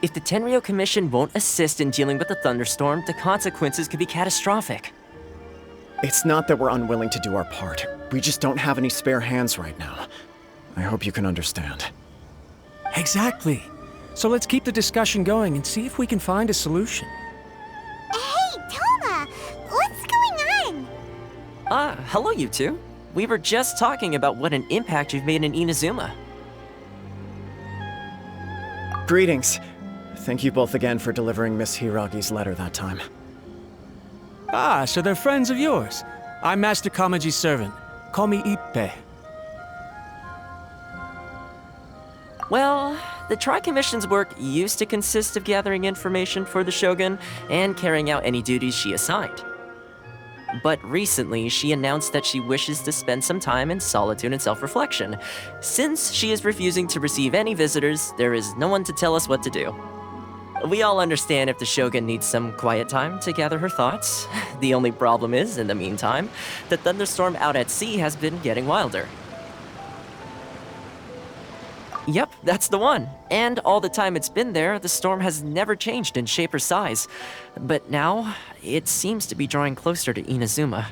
If the Tenryou Commission won't assist in dealing with the thunderstorm, the consequences could be catastrophic. It's not that we're unwilling to do our part. We just don't have any spare hands right now. I hope you can understand. Exactly. So let's keep the discussion going and see if we can find a solution. Hey, Toma! What's going on? Hello you two. We were just talking about what an impact you've made in Inazuma. Greetings. Thank you both again for delivering Miss Hiragi's letter that time. Ah, so they're friends of yours. I'm Master Kamaji's servant. Call me Ippei. Well, the Tri-Commission's work used to consist of gathering information for the Shogun and carrying out any duties she assigned. But recently, she announced that she wishes to spend some time in solitude and self-reflection. Since she is refusing to receive any visitors, there is no one to tell us what to do. We all understand if the Shogun needs some quiet time to gather her thoughts. The only problem is, in the meantime, the thunderstorm out at sea has been getting wilder. Yep, that's the one. And all the time it's been there, the storm has never changed in shape or size. But now, it seems to be drawing closer to Inazuma.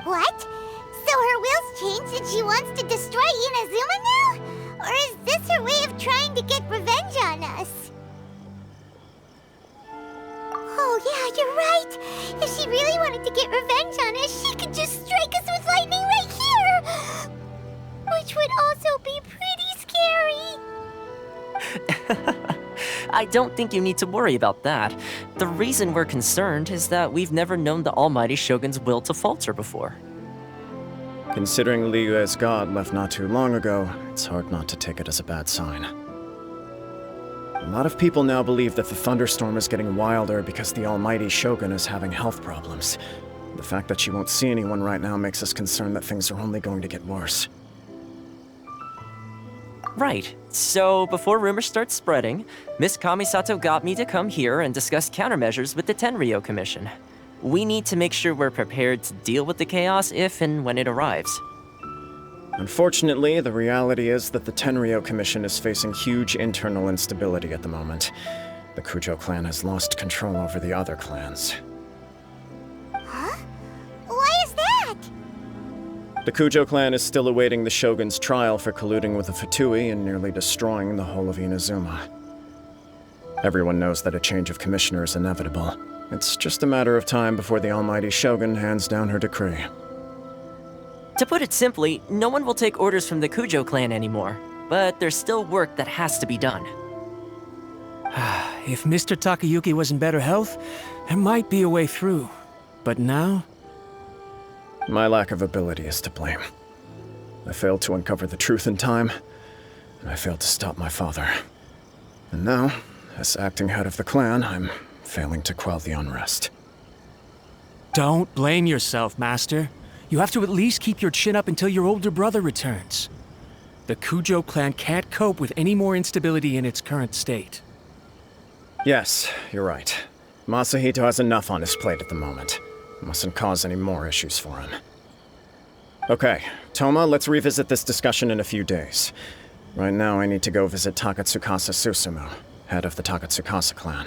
What? So her will's changed and she wants to destroy Inazuma now? Or is this her way of trying to get revenge on us? Oh yeah, you're right. If she really wanted to get revenge on us, she could just strike us with lightning right here! Which would also be pretty scary. I don't think you need to worry about that. The reason we're concerned is that we've never known the Almighty Shogun's will to falter before. Considering Liyue's god left not too long ago, it's hard not to take it as a bad sign. A lot of people now believe that the thunderstorm is getting wilder because the Almighty Shogun is having health problems. The fact that she won't see anyone right now makes us concerned that things are only going to get worse. Right. So, before rumors start spreading, Miss Kamisato got me to come here and discuss countermeasures with the Tenryou Commission. We need to make sure we're prepared to deal with the chaos if and when it arrives. Unfortunately, the reality is that the Tenryou Commission is facing huge internal instability at the moment. The Kujo clan has lost control over the other clans. Huh? Why is that? The Kujo clan is still awaiting the Shogun's trial for colluding with the Fatui and nearly destroying the whole of Inazuma. Everyone knows that a change of commissioner is inevitable. It's just a matter of time before the Almighty Shogun hands down her decree. To put it simply, no one will take orders from the Kujo clan anymore, but there's still work that has to be done. If Mr. Takayuki was in better health, there might be a way through. But now? My lack of ability is to blame. I failed to uncover the truth in time, and I failed to stop my father. And now, as acting head of the clan, I'm failing to quell the unrest. Don't blame yourself, Master. You have to at least keep your chin up until your older brother returns. The Kujo clan can't cope with any more instability in its current state. Yes, you're right. Masahito has enough on his plate at the moment. Mustn't cause any more issues for him. Okay, Toma, let's revisit this discussion in a few days. Right now, I need to go visit Takatsukasa Susumu, head of the Takatsukasa clan.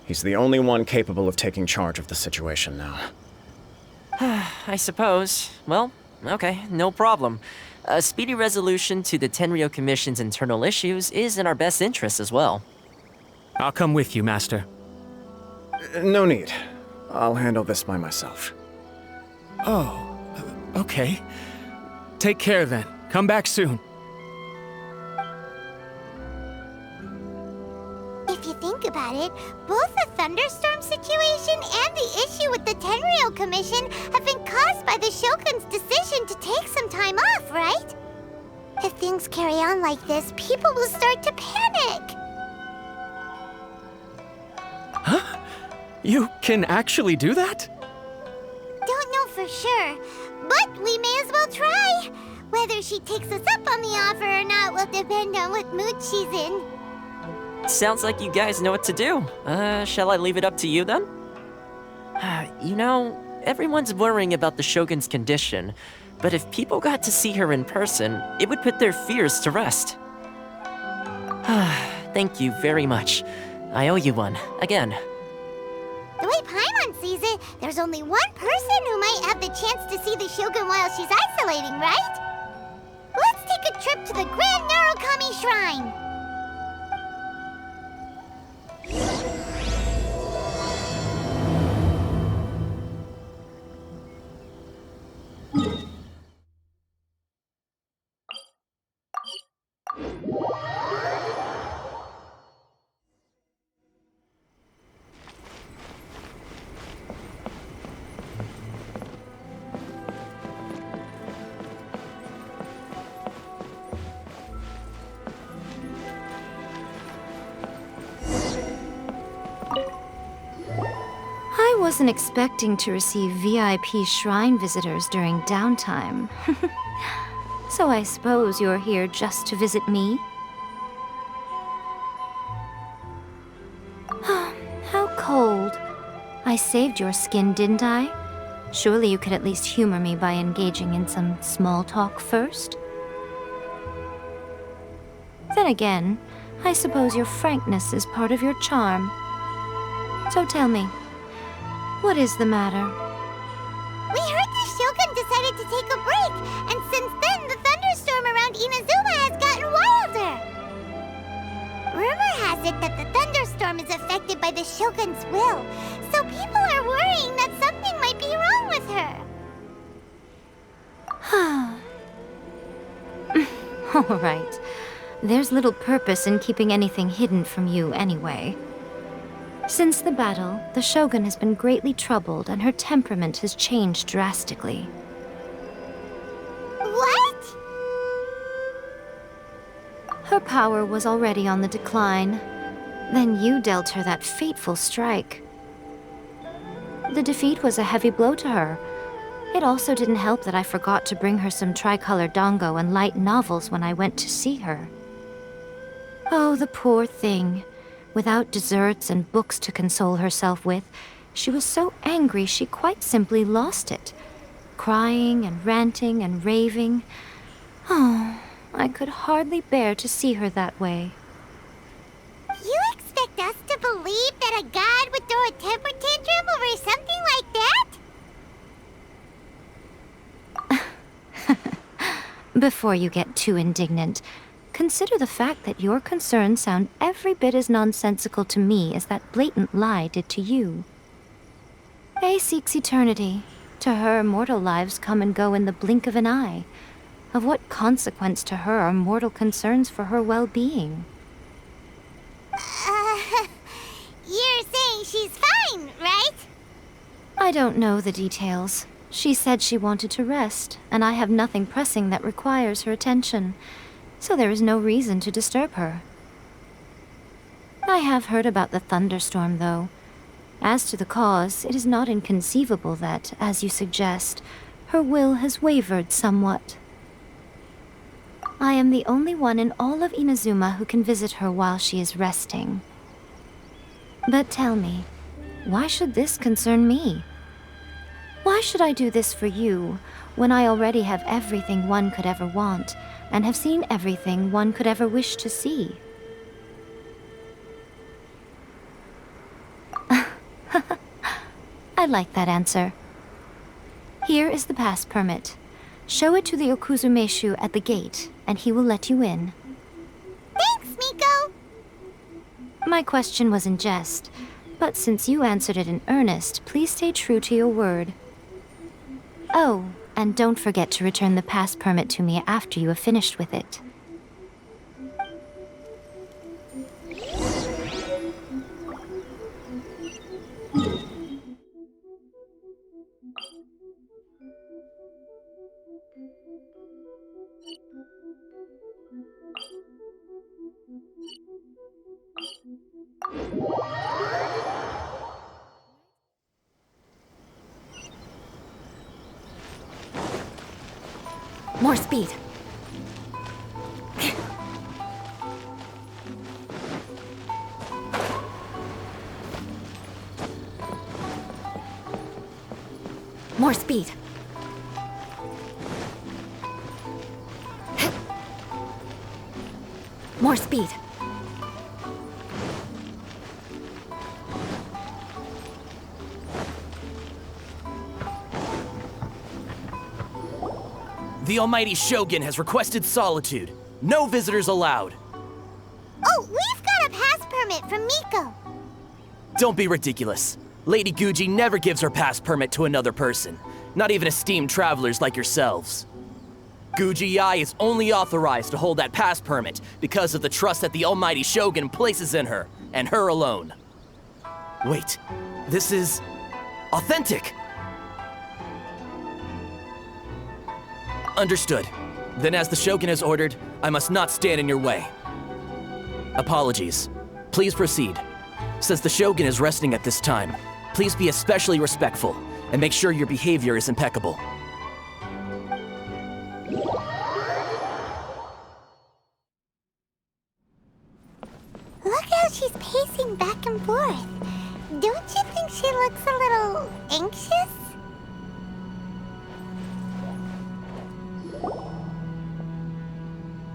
He's the only one capable of taking charge of the situation now. I suppose. Well, okay, no problem. A speedy resolution to the Tenryou Commission's internal issues is in our best interest as well. I'll come with you, Master. No need. I'll handle this by myself. Oh, okay. Take care then. Come back soon. If you think about it, both the thunderstorm situation and the issue with the Tenryou Commission have been caused by the Shogun's decision to take some time off, right? If things carry on like this, people will start to panic. Huh? You can actually do that? Don't know for sure, but we may as well try. Whether she takes us up on the offer or not will depend on what mood she's in. Sounds like you guys know what to do. Shall I leave it up to you then? You know, everyone's worrying about the Shogun's condition, but if people got to see her in person, it would put their fears to rest. Thank you very much. I owe you one, again. The way Paimon sees it, there's only one person who might have the chance to see the Shogun while she's isolating, right? Let's take a trip to the Grand Narukami Shrine! I wasn't expecting to receive VIP shrine visitors during downtime. So I suppose you're here just to visit me? How cold. I saved your skin, didn't I? Surely you could at least humor me by engaging in some small talk first? Then again, I suppose your frankness is part of your charm. So tell me, what is the matter? We heard the Shogun decided to take a break, and since then the thunderstorm around Inazuma has gotten wilder. Rumor has it that the thunderstorm is affected by the Shogun's will, so people are worrying that something might be wrong with her. All right. There's little purpose in keeping anything hidden from you anyway. Since the battle, the Shogun has been greatly troubled and her temperament has changed drastically. What? Her power was already on the decline. Then you dealt her that fateful strike. The defeat was a heavy blow to her. It also didn't help that I forgot to bring her some tricolor dango and light novels when I went to see her. Oh, the poor thing. Without desserts and books to console herself with, she was so angry she quite simply lost it. Crying and ranting and raving. Oh, I could hardly bear to see her that way. You expect us to believe that a god would throw a temper tantrum over something like that? Before you get too indignant, consider the fact that your concerns sound every bit as nonsensical to me as that blatant lie did to you. Faye seeks eternity. To her, mortal lives come and go in the blink of an eye. Of what consequence to her are mortal concerns for her well-being? You're saying she's fine, right? I don't know the details. She said she wanted to rest, and I have nothing pressing that requires her attention. So there is no reason to disturb her. I have heard about the thunderstorm, though. As to the cause, it is not inconceivable that, as you suggest, her will has wavered somewhat. I am the only one in all of Inazuma who can visit her while she is resting. But tell me, why should this concern me? Why should I do this for you, when I already have everything one could ever want, and have seen everything one could ever wish to see? I like that answer. Here is the pass permit. Show it to the Okuzumeshu at the gate, and he will let you in. Thanks, Miko! My question was in jest, but since you answered it in earnest, please stay true to your word. Oh, and don't forget to return the pass permit to me after you have finished with it. More speed. More speed. More speed. The almighty Shogun has requested solitude. No visitors allowed. Oh, we've got a pass permit from Miko. Don't be ridiculous. Lady Guji never gives her pass permit to another person, not even esteemed travelers like yourselves. Guji Ai is only authorized to hold that pass permit because of the trust that the almighty Shogun places in her, and her alone. Wait, this is authentic. Understood. Then as the Shogun has ordered, I must not stand in your way. Apologies. Please proceed. Since the Shogun is resting at this time, please be especially respectful and make sure your behavior is impeccable. Look how she's pacing back and forth. Don't you think she looks a little anxious?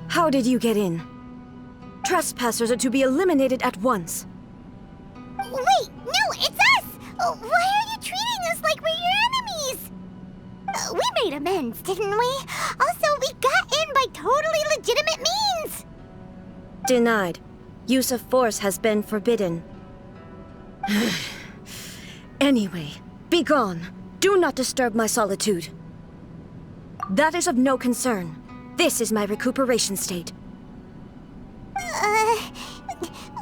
How did you get in? Trespassers are to be eliminated at once. Wait, no, it's us! Why are you treating us like we're your enemies? We made amends, didn't we? Also, we got in by totally legitimate means! Denied. Use of force has been forbidden. Anyway, be gone. Do not disturb my solitude. That is of no concern. This is my recuperation state.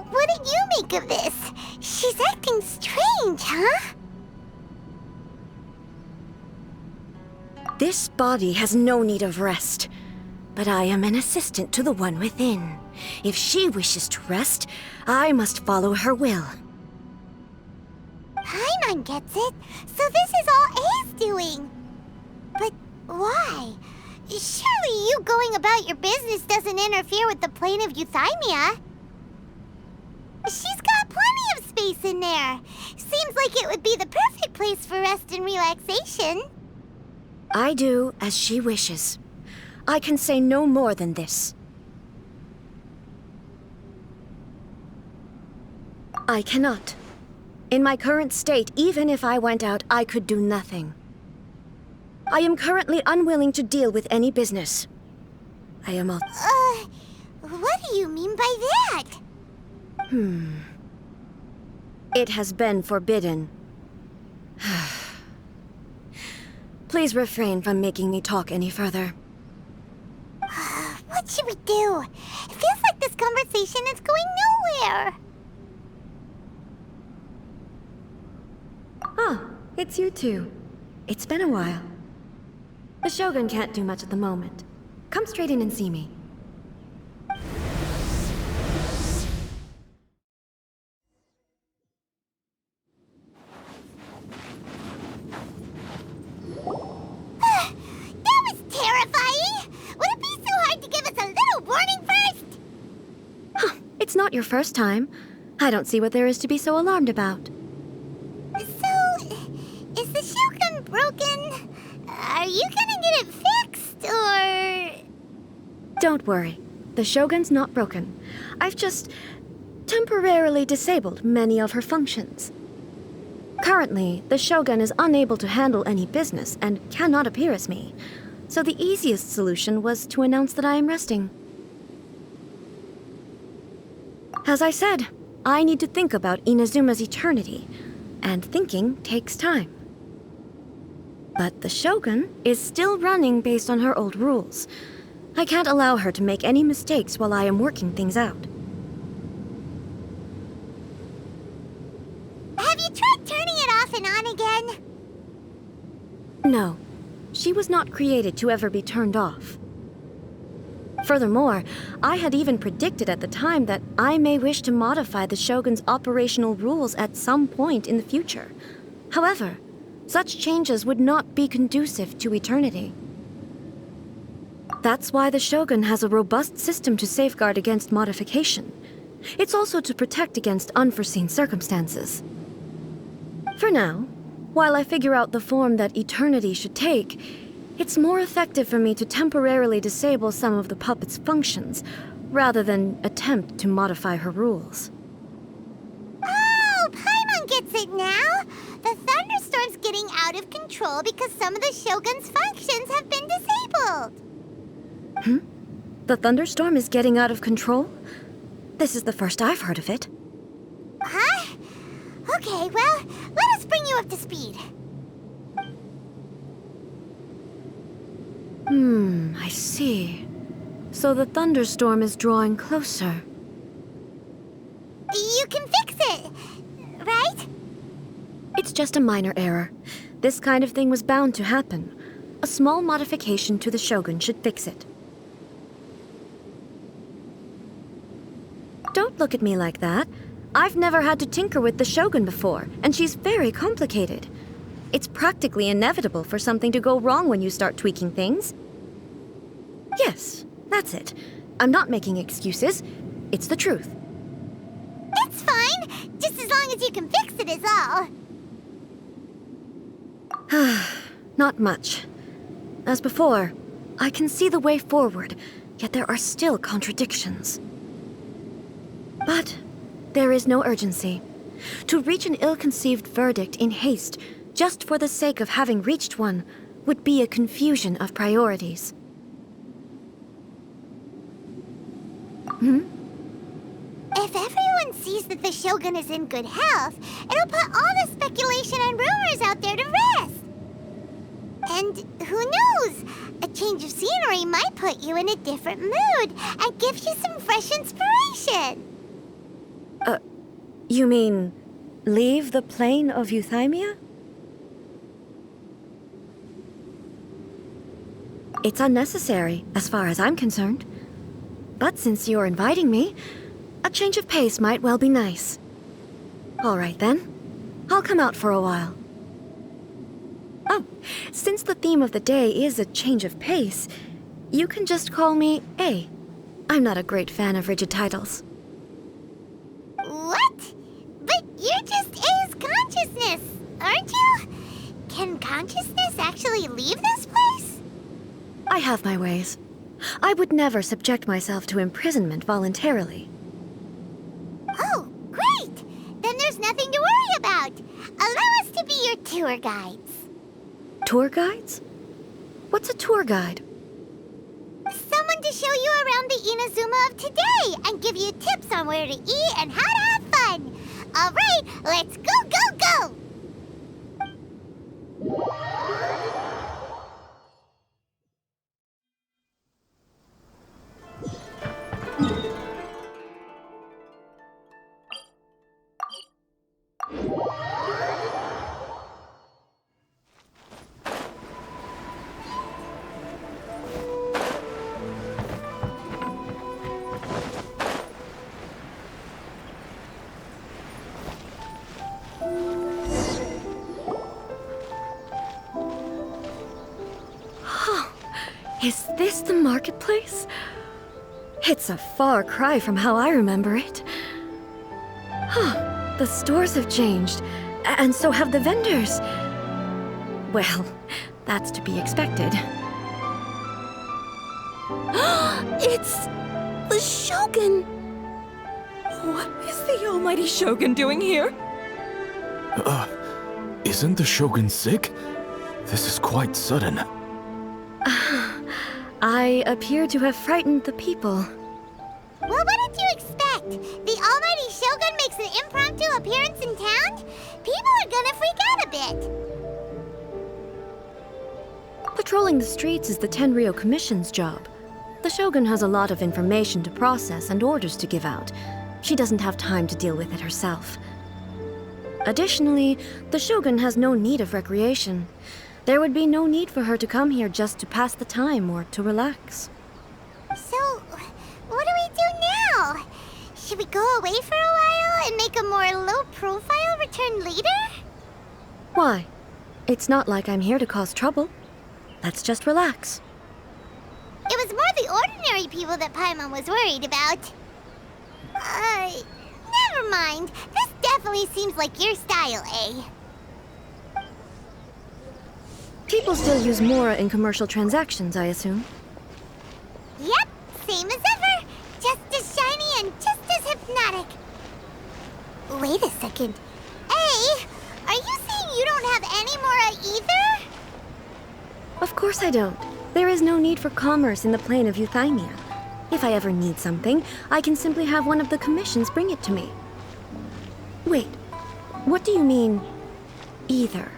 What do you make of this? She's acting strange, huh? This body has no need of rest, but I am an assistant to the one within. If she wishes to rest, I must follow her will. Paimon gets it, so this is all A's doing. But why? Surely you going about your business doesn't interfere with the plane of Euthymia. She's got plenty of space in there. Seems like it would be the perfect place for rest and relaxation. I do as she wishes. I can say no more than this. I cannot. In my current state, even if I went out, I could do nothing. I am currently unwilling to deal with any business. I am all... What do you mean by that? It has been forbidden. Please refrain from making me talk any further. What should we do? It feels like this conversation is going nowhere. Ah, it's you two. It's been a while. The Shogun can't do much at the moment. Come straight in and see me. That was terrifying! Would it be so hard to give us a little warning first? It's not your first time. I don't see what there is to be so alarmed about. So, is the Shogun broken? Are you gonna get it fixed, or...? Don't worry. The Shogun's not broken. I've just temporarily disabled many of her functions. Currently, the Shogun is unable to handle any business and cannot appear as me. So the easiest solution was to announce that I am resting. As I said, I need to think about Inazuma's eternity, and thinking takes time. But the Shogun is still running based on her old rules. I can't allow her to make any mistakes while I am working things out. Have you tried turning it off and on again? No, she was not created to ever be turned off. Furthermore, I had even predicted at the time that I may wish to modify the Shogun's operational rules at some point in the future. However, such changes would not be conducive to eternity. That's why the Shogun has a robust system to safeguard against modification. It's also to protect against unforeseen circumstances. For now, while I figure out the form that eternity should take, it's more effective for me to temporarily disable some of the puppet's functions, rather than attempt to modify her rules. Oh, Paimon gets it now! The thunderstorm's getting out of control because some of the Shogun's functions have been disabled! The thunderstorm is getting out of control? This is the first I've heard of it. Huh? Okay, well, let us bring you up to speed. I see. So the thunderstorm is drawing closer. You can fix it, right? It's just a minor error. This kind of thing was bound to happen. A small modification to the Shogun should fix it. Don't look at me like that. I've never had to tinker with the Shogun before, and she's very complicated. It's practically inevitable for something to go wrong when you start tweaking things. Yes, that's it. I'm not making excuses. It's the truth. It's fine, just as long as you can fix it is all. Not much. As before, I can see the way forward, yet there are still contradictions. But there is no urgency. To reach an ill-conceived verdict in haste, just for the sake of having reached one, would be a confusion of priorities. If everyone sees that the Shogun is in good health, it'll put all the speculation and rumors out there to rest. And who knows? A change of scenery might put you in a different mood and give you some fresh inspiration. You mean, leave the plane of Euthymia? It's unnecessary, as far as I'm concerned. But since you're inviting me, a change of pace might well be nice. All right, then. I'll come out for a while. Oh, since the theme of the day is a change of pace, you can just call me A. I'm not a great fan of rigid titles. What? But you're just A's consciousness, aren't you? Can consciousness actually leave this place? I have my ways. I would never subject myself to imprisonment voluntarily. Oh, great! Then there's nothing to worry about. Allow us to be your tour guides. Tour guides? What's a tour guide? Someone to show you around the Inazuma of today and give you tips on where to eat and how to have fun. All right, let's go, go, go! Is this the marketplace? It's a far cry from how I remember it. The stores have changed, and so have the vendors. Well, that's to be expected. It's the Shogun! What is the almighty Shogun doing here? Isn't the Shogun sick? This is quite sudden. I appear to have frightened the people. Well, what did you expect? The almighty Shogun makes an impromptu appearance in town? People are gonna freak out a bit. Patrolling the streets is the Tenryou Commission's job. The Shogun has a lot of information to process and orders to give out. She doesn't have time to deal with it herself. Additionally, the Shogun has no need of recreation. There would be no need for her to come here just to pass the time or to relax. So, what do we do now? Should we go away for a while and make a more low-profile return later? Why? It's not like I'm here to cause trouble. Let's just relax. It was more the ordinary people that Paimon was worried about. Never mind. This definitely seems like your style, eh? People still use Mora in commercial transactions, I assume. Yep, same as ever. Just as shiny and just as hypnotic. Wait a second. Hey, are you saying you don't have any Mora either? Of course I don't. There is no need for commerce in the plane of Euthymia. If I ever need something, I can simply have one of the commissions bring it to me. Wait, what do you mean, either?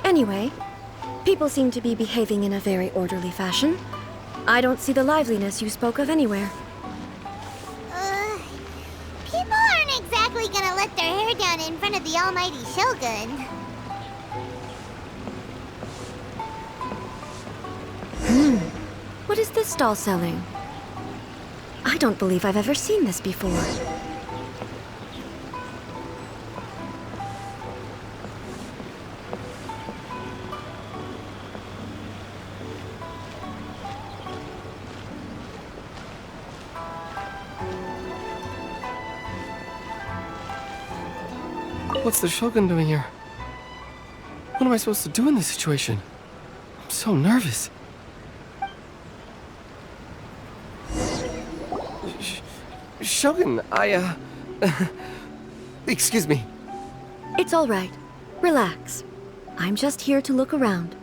Anyway, people seem to be behaving in a very orderly fashion. I don't see the liveliness you spoke of anywhere. People aren't exactly gonna let their hair down in front of the almighty Shogun. What is this stall selling? I don't believe I've ever seen this before. What's the Shogun doing here? What am I supposed to do in this situation? I'm so nervous. Shogun, excuse me. It's all right. Relax. I'm just here to look around.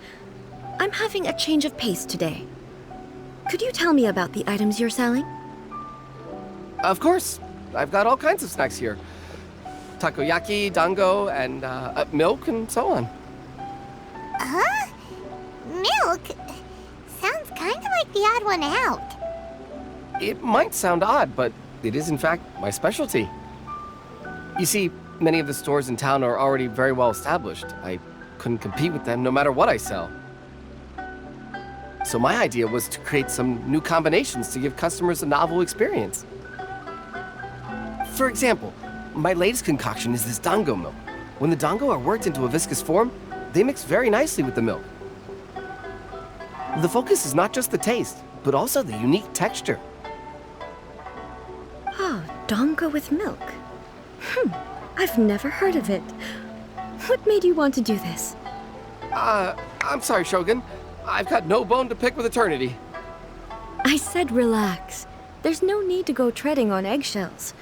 I'm having a change of pace today. Could you tell me about the items you're selling? Of course. I've got all kinds of snacks here. Takoyaki, dango, and milk, and so on. Huh? Milk? Sounds kind of like the odd one out. It might sound odd, but it is in fact my specialty. You see, many of the stores in town are already very well established. I couldn't compete with them no matter what I sell. So my idea was to create some new combinations to give customers a novel experience. For example, my latest concoction is this dango milk. When the dango are worked into a viscous form, they mix very nicely with the milk. The focus is not just the taste, but also the unique texture. Oh, dango with milk. I've never heard of it. What made you want to do this? I'm sorry, Shogun. I've got no bone to pick with eternity. I said relax. There's no need to go treading on eggshells.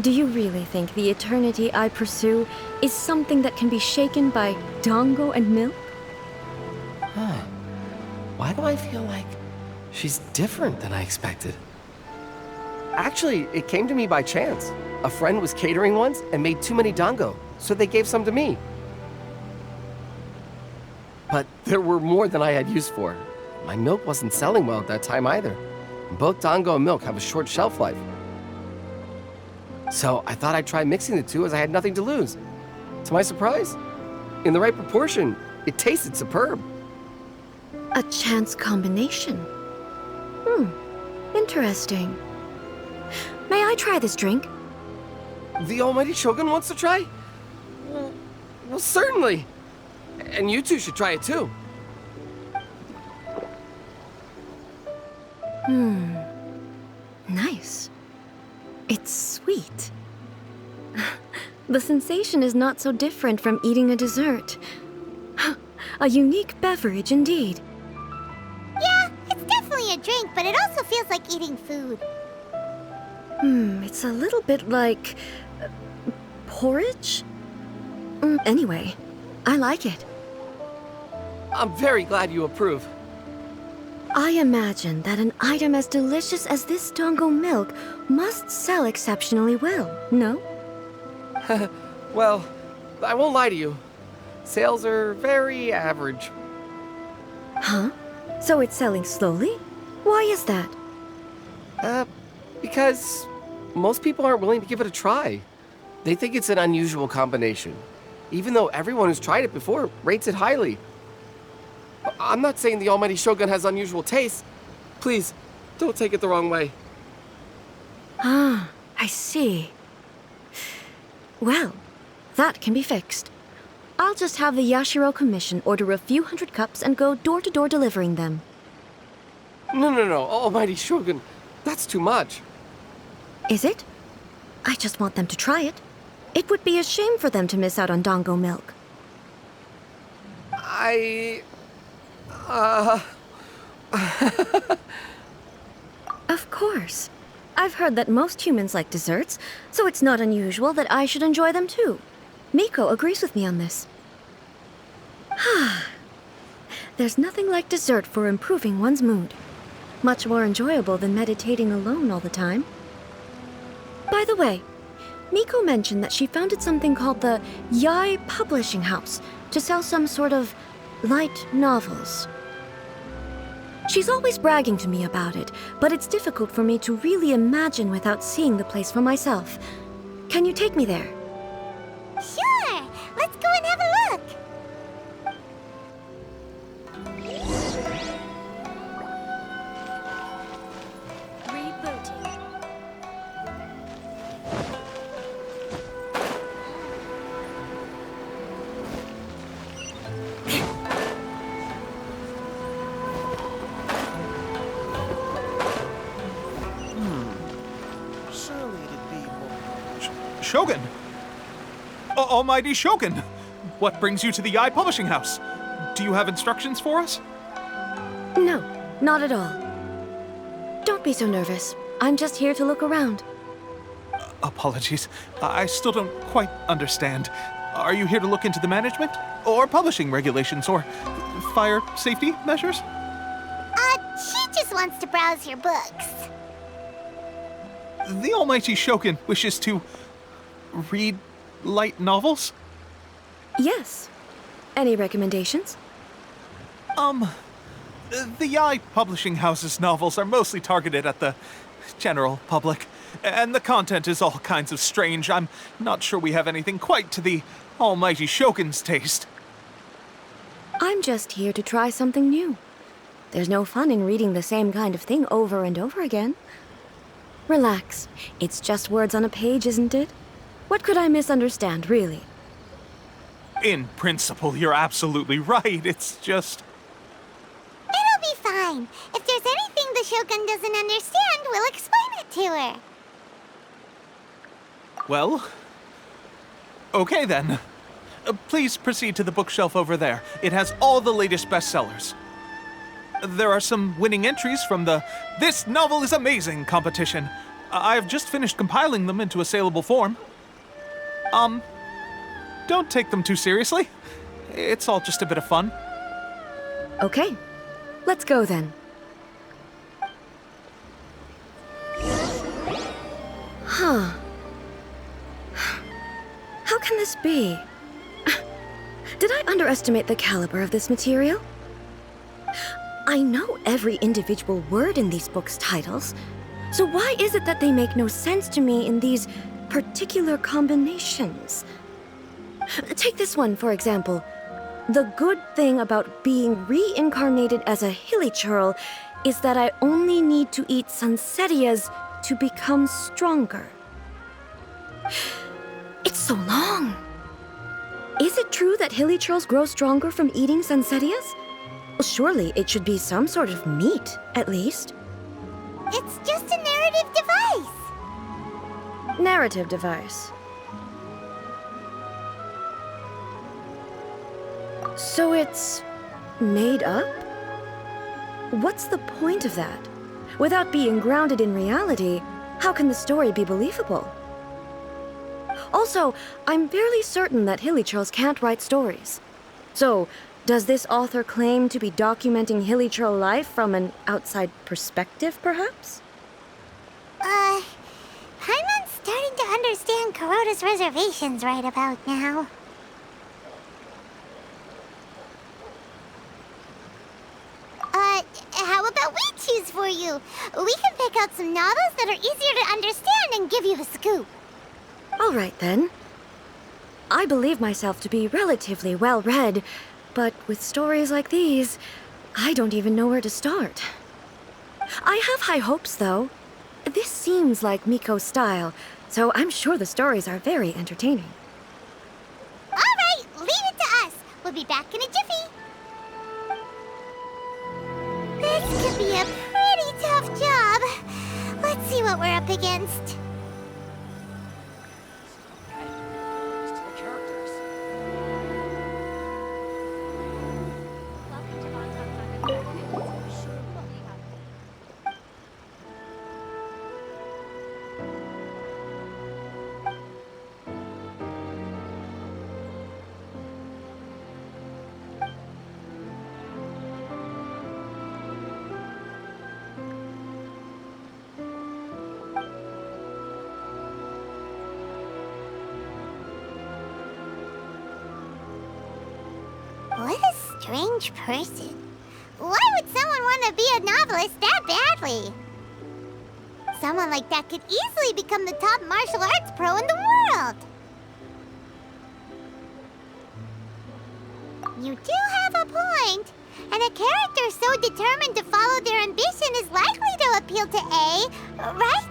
Do you really think the eternity I pursue is something that can be shaken by dango and milk? Huh. Why do I feel like she's different than I expected? Actually, it came to me by chance. A friend was catering once and made too many dango, so they gave some to me. But there were more than I had use for. My milk wasn't selling well at that time either. Both dango and milk have a short shelf life. So I thought I'd try mixing the two as I had nothing to lose. To my surprise, in the right proportion, it tasted superb. A chance combination. Interesting. May I try this drink? The almighty Shogun wants to try? Well, certainly. And you two should try it too. Nice. It's sweet. The sensation is not so different from eating a dessert. A unique beverage indeed. Yeah, it's definitely a drink, but it also feels like eating food. It's a little bit like porridge? Anyway, I like it. I'm very glad you approve. I imagine that an item as delicious as this dango milk must sell exceptionally well, no? Well, I won't lie to you. Sales are very average. Huh? So it's selling slowly? Why is that? Because most people aren't willing to give it a try. They think it's an unusual combination, even though everyone who's tried it before rates it highly. I'm not saying the almighty Shogun has unusual taste. Please, don't take it the wrong way. Ah, I see. Well, that can be fixed. I'll just have the Yashiro Commission order a few hundred cups and go door-to-door delivering them. No, almighty Shogun. That's too much. Is it? I just want them to try it. It would be a shame for them to miss out on dango milk. Of course. I've heard that most humans like desserts, so it's not unusual that I should enjoy them too. Miko agrees with me on this. There's nothing like dessert for improving one's mood. Much more enjoyable than meditating alone all the time. By the way, Miko mentioned that she founded something called the Yai Publishing House to sell some sort of light novels. She's always bragging to me about it, but it's difficult for me to really imagine without seeing the place for myself. Can you take me there? Sure! Let's go and have a look! Shogun! Almighty Shogun! What brings you to the Yai Publishing House? Do you have instructions for us? No, not at all. Don't be so nervous. I'm just here to look around. Apologies. I still don't quite understand. Are you here to look into the management? Or publishing regulations? Or fire safety measures? She just wants to browse your books. The Almighty Shogun wishes to read light novels? Yes. Any recommendations? The Yai Publishing House's novels are mostly targeted at the general public, and the content is all kinds of strange. I'm not sure we have anything quite to the Almighty Shogun's taste. I'm just here to try something new. There's no fun in reading the same kind of thing over and over again. Relax. It's just words on a page, isn't it? What could I misunderstand, really? In principle, you're absolutely right. It's just... It'll be fine. If there's anything the Shogun doesn't understand, we'll explain it to her. Well... okay then. Please proceed to the bookshelf over there. It has all the latest bestsellers. There are some winning entries from the This Novel is Amazing competition. I've just finished compiling them into a saleable form. Don't take them too seriously. It's all just a bit of fun. Okay. Let's go then. Huh. How can this be? Did I underestimate the caliber of this material? I know every individual word in these books' titles, so why is it that they make no sense to me in these particular combinations? Take this one, for example. The good thing about being reincarnated as a hilly churl is that I only need to eat Sansetias to become stronger. It's so long. Is it true that hilly churls grow stronger from eating Sansetias? Well, surely it should be some sort of meat, at least. It's just a narrative device. Narrative device. So it's made up? What's the point of that? Without being grounded in reality, how can the story be believable? Also, I'm fairly certain that hilly churls can't write stories. So, does this author claim to be documenting hilly churl life from an outside perspective, perhaps? Paimon's starting to understand Kuroda's reservations right about now. How about we choose for you? We can pick out some novels that are easier to understand and give you the scoop. All right, then. I believe myself to be relatively well-read, but with stories like these, I don't even know where to start. I have high hopes, though. This seems like Miko's style, so I'm sure the stories are very entertaining. All right, leave it to us. We'll be back in a jiffy. This could be a pretty tough job. Let's see what we're up against. strange person. Why would someone want to be a novelist that badly? Someone like that could easily become the top martial arts pro in the world. You do have a point. And a character so determined to follow their ambition is likely to appeal to A, right?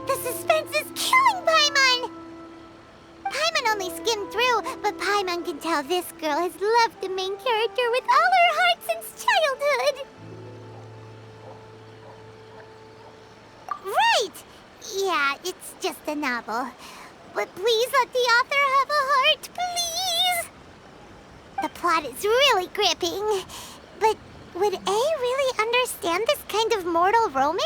The suspense is killing Paimon! Paimon only skimmed through, but Paimon can tell this girl has loved the main character with all her heart since childhood. Right! Yeah, it's just a novel. But please let the author have a heart, please! The plot is really gripping. But would A really understand this kind of mortal romance?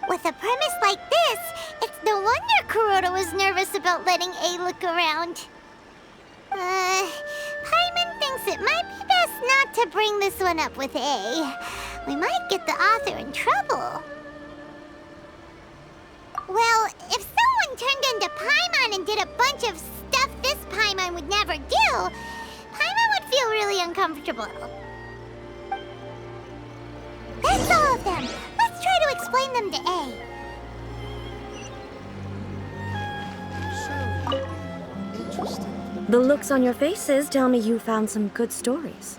With a premise like this, it's no wonder Kuroda was nervous about letting A look around. Paimon thinks it might be best not to bring this one up with A. We might get the author in trouble. Well, if someone turned into Paimon and did a bunch of stuff this Paimon would never do, Paimon would feel really uncomfortable. That's all of them! Let's try to explain them to A. The looks on your faces tell me you found some good stories.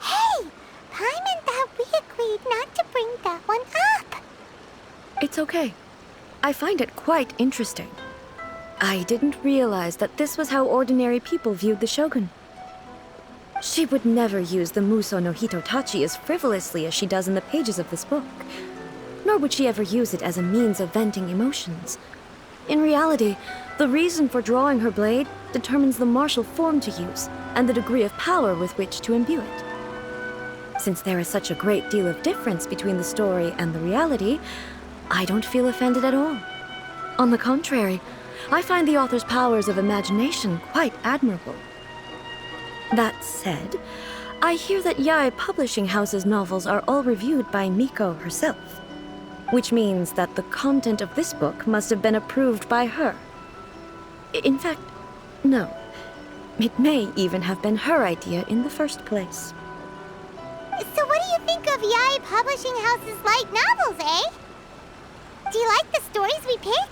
Hey! Paimon thought we agreed not to bring that one up. It's okay. I find it quite interesting. I didn't realize that this was how ordinary people viewed the Shogun. She would never use the Muso no Hitotachi as frivolously as she does in the pages of this book. Nor would she ever use it as a means of venting emotions. In reality, the reason for drawing her blade determines the martial form to use and the degree of power with which to imbue it. Since there is such a great deal of difference between the story and the reality, I don't feel offended at all. On the contrary, I find the author's powers of imagination quite admirable. That said, I hear that Yae Publishing House's novels are all reviewed by Miko herself, which means that the content of this book must have been approved by her. In fact, no. It may even have been her idea in the first place. So what do you think of Yae Publishing House's light novels, eh? Do you like the stories we picked?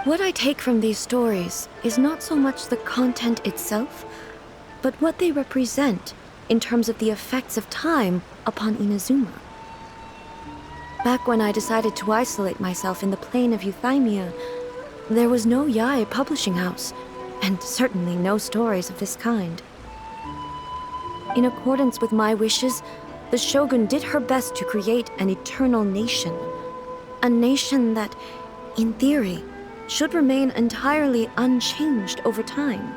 What I take from these stories is not so much the content itself, but what they represent in terms of the effects of time upon Inazuma. Back when I decided to isolate myself in the plain of Euthymia, there was no Yae Publishing House, and certainly no stories of this kind. In accordance with my wishes, the Shogun did her best to create an eternal nation. A nation that, in theory, should remain entirely unchanged over time.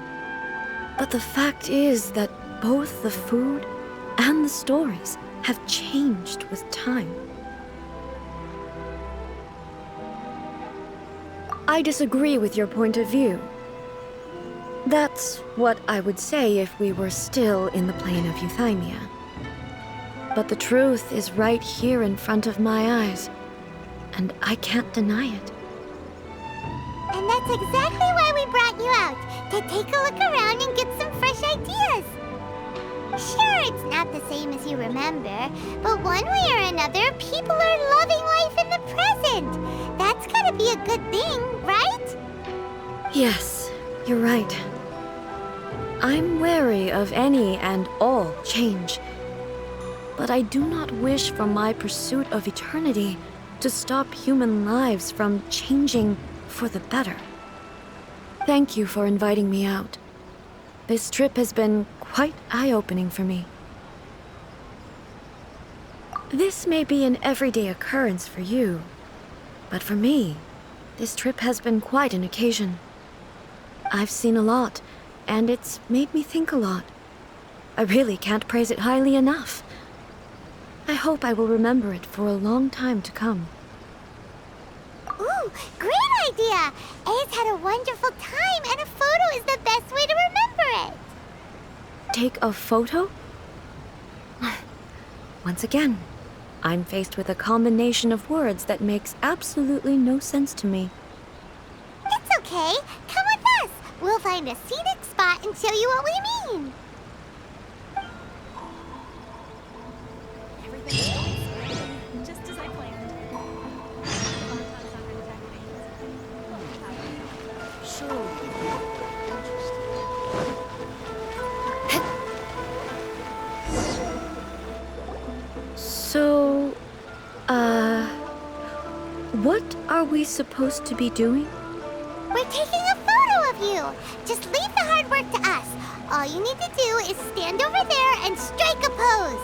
But the fact is that both the food and the stories have changed with time. I disagree with your point of view. That's what I would say if we were still in the plain of Euthymia. But the truth is right here in front of my eyes, and I can't deny it. And that's exactly why we brought you out, to take a look around and get some fresh ideas. Sure, it's not the same as you remember, but one way or another, people are loving life in the present. That's gotta be a good thing, right? Yes, you're right. I'm wary of any and all change. But I do not wish for my pursuit of eternity to stop human lives from changing for the better. Thank you for inviting me out. This trip has been quite eye-opening for me. This may be an everyday occurrence for you, but for me, this trip has been quite an occasion. I've seen a lot, and it's made me think a lot. I really can't praise it highly enough. I hope I will remember it for a long time to come. Ooh, great idea! A's had a wonderful time, and a photo is the best way to remember it. Take a photo? Once again, I'm faced with a combination of words that makes absolutely no sense to me. It's okay. Come with us. We'll find a scenic spot and show you what we mean. Just as I planned. So, what are we supposed to be doing? We're taking a photo of you. Just leave the hard work to us. All you need to do is stand over there and strike a pose.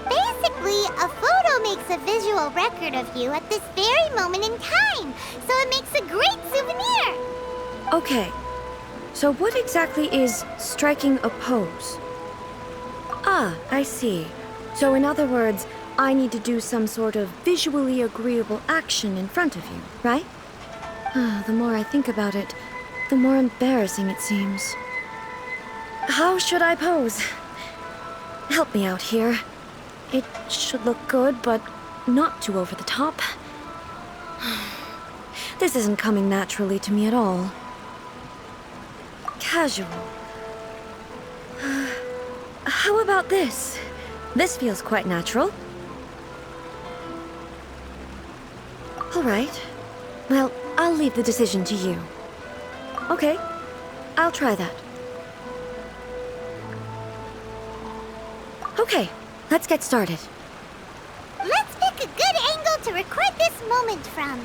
Basically, a photo makes a visual record of you at this very moment in time, so it makes a great souvenir. Okay, so what exactly is striking a pose? Ah, I see. So in other words, I need to do some sort of visually agreeable action in front of you, right? The more I think about it, the more embarrassing it seems. How should I pose? Help me out here. It should look good, but not too over the top. This isn't coming naturally to me at all. Casual. How about this? This feels quite natural. All right. Well, I'll leave the decision to you. Okay, I'll try that. Okay, let's get started. Let's pick a good angle to record this moment from.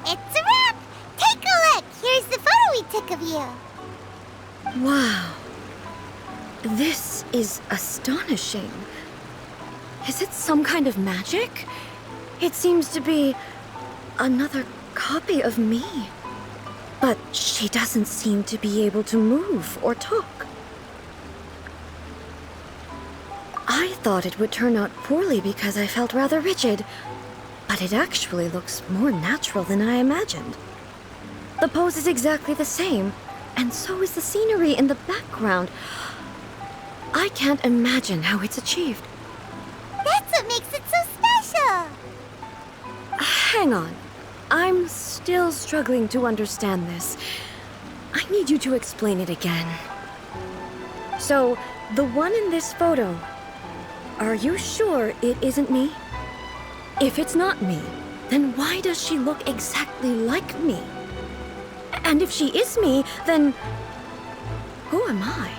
It's a wrap! Take a look! Here's the photo we took of you. Wow. This is astonishing. Is it some kind of magic? It seems to be another copy of me. But she doesn't seem to be able to move or talk. I thought it would turn out poorly because I felt rather rigid, but it actually looks more natural than I imagined. The pose is exactly the same, and so is the scenery in the background. I can't imagine how it's achieved. That's what makes it so special. Hang on. I'm still struggling to understand this. I need you to explain it again. So, the one in this photo, are you sure it isn't me? If it's not me, then why does she look exactly like me? And if she is me, then who am I?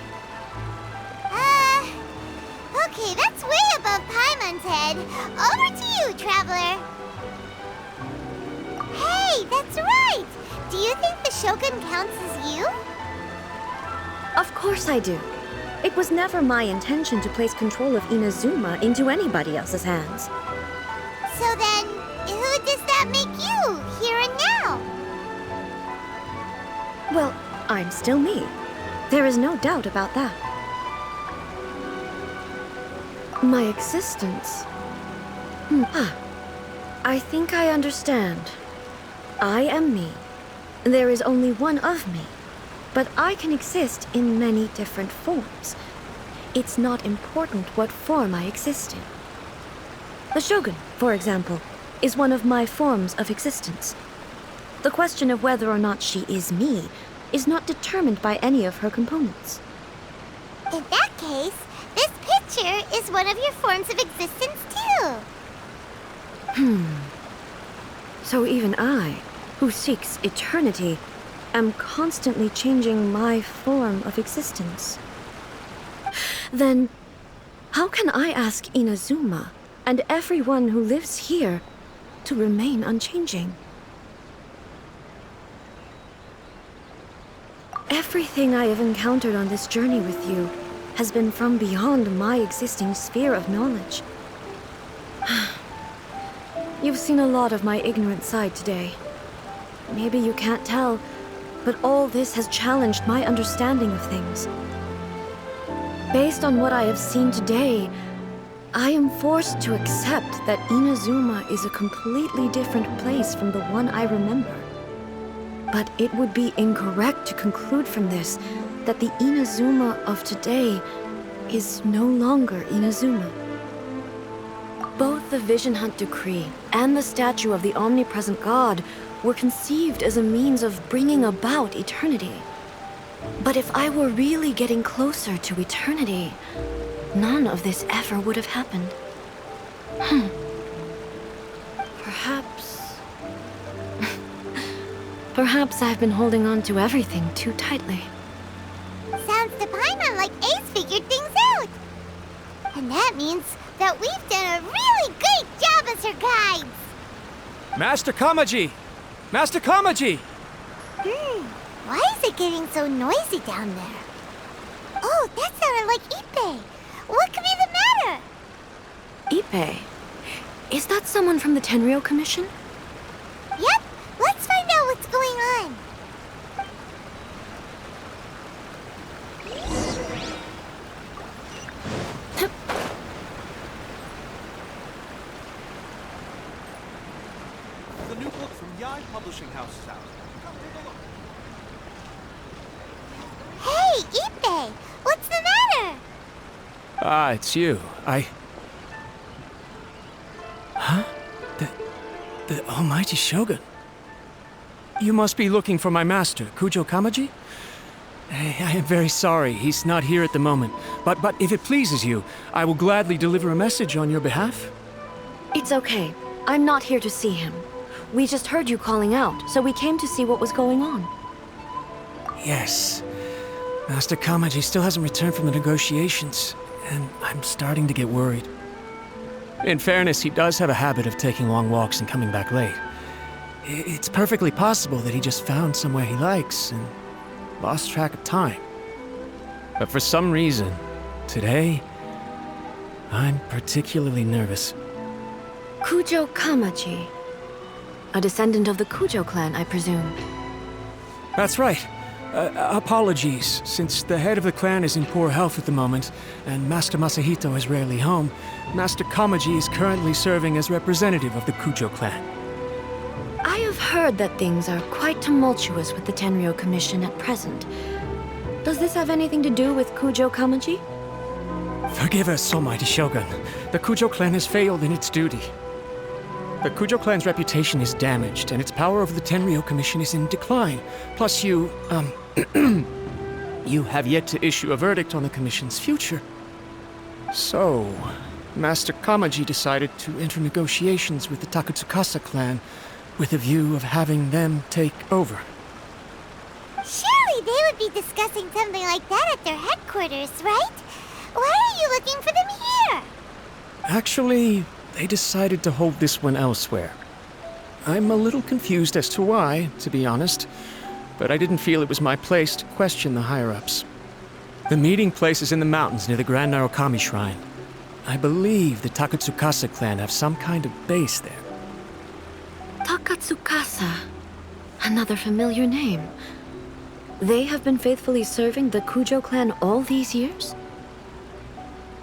Okay, that's way above Paimon's head. Over to you, Traveler. That's right! Do you think the Shogun counts as you? Of course I do. It was never my intention to place control of Inazuma into anybody else's hands. So then, who does that make you, here and now? Well, I'm still me. There is no doubt about that. My existence. I think I understand. I am me. There is only one of me. But I can exist in many different forms. It's not important what form I exist in. The Shogun, for example, is one of my forms of existence. The question of whether or not she is me is not determined by any of her components. In that case, this picture is one of your forms of existence too. So even I, who seeks eternity, am constantly changing my form of existence. Then, how can I ask Inazuma and everyone who lives here to remain unchanging? Everything I have encountered on this journey with you has been from beyond my existing sphere of knowledge. You've seen a lot of my ignorant side today. Maybe you can't tell, but all this has challenged my understanding of things. Based on what I have seen today, I am forced to accept that Inazuma is a completely different place from the one I remember. But it would be incorrect to conclude from this that the Inazuma of today is no longer Inazuma. Both the Vision Hunt Decree and the statue of the omnipresent God were conceived as a means of bringing about eternity. But if I were really getting closer to eternity, none of this ever would have happened. Perhaps I've been holding on to everything too tightly. Sounds to Paimon like Ace figured things out. And that means that we've done a really great job as her guides. Master Kamaji! Master Kamaji! Why is it getting so noisy down there? Oh, that sounded like Ippei. What could be the matter? Ippei? Is that someone from the Tenryou Commission? Yep, let's find out what's going on. The new book from Yai Publishing House is out. Come take a look. Hey, Ippei, what's the matter? Ah, it's you. Huh? The Almighty Shogun. You must be looking for my master, Kujo Kamaji? I am very sorry, he's not here at the moment. But if it pleases you, I will gladly deliver a message on your behalf. It's okay. I'm not here to see him. We just heard you calling out, so we came to see what was going on. Yes. Master Kamaji still hasn't returned from the negotiations, and I'm starting to get worried. In fairness, he does have a habit of taking long walks and coming back late. It's perfectly possible that he just found somewhere he likes and lost track of time. But for some reason, today, I'm particularly nervous. Kujo Kamaji. A descendant of the Kujo clan, I presume. That's right. Apologies, since the head of the clan is in poor health at the moment, and Master Masahito is rarely home, Master Kamaji is currently serving as representative of the Kujo clan. I have heard that things are quite tumultuous with the Tenryou Commission at present. Does this have anything to do with Kujo Kamaji? Forgive us, Almighty Shogun. The Kujo clan has failed in its duty. The Kujo clan's reputation is damaged, and its power over the Tenryou Commission is in decline. Plus you have yet to issue a verdict on the Commission's future. So, Master Kamaji decided to enter negotiations with the Takatsukasa clan with a view of having them take over. Surely they would be discussing something like that at their headquarters, right? Why are you looking for them here? Actually, they decided to hold this one elsewhere. I'm a little confused as to why, to be honest, but I didn't feel it was my place to question the higher-ups. The meeting place is in the mountains near the Grand Narukami Shrine. I believe the Takatsukasa clan have some kind of base there. Takatsukasa. Another familiar name. They have been faithfully serving the Kujo clan all these years?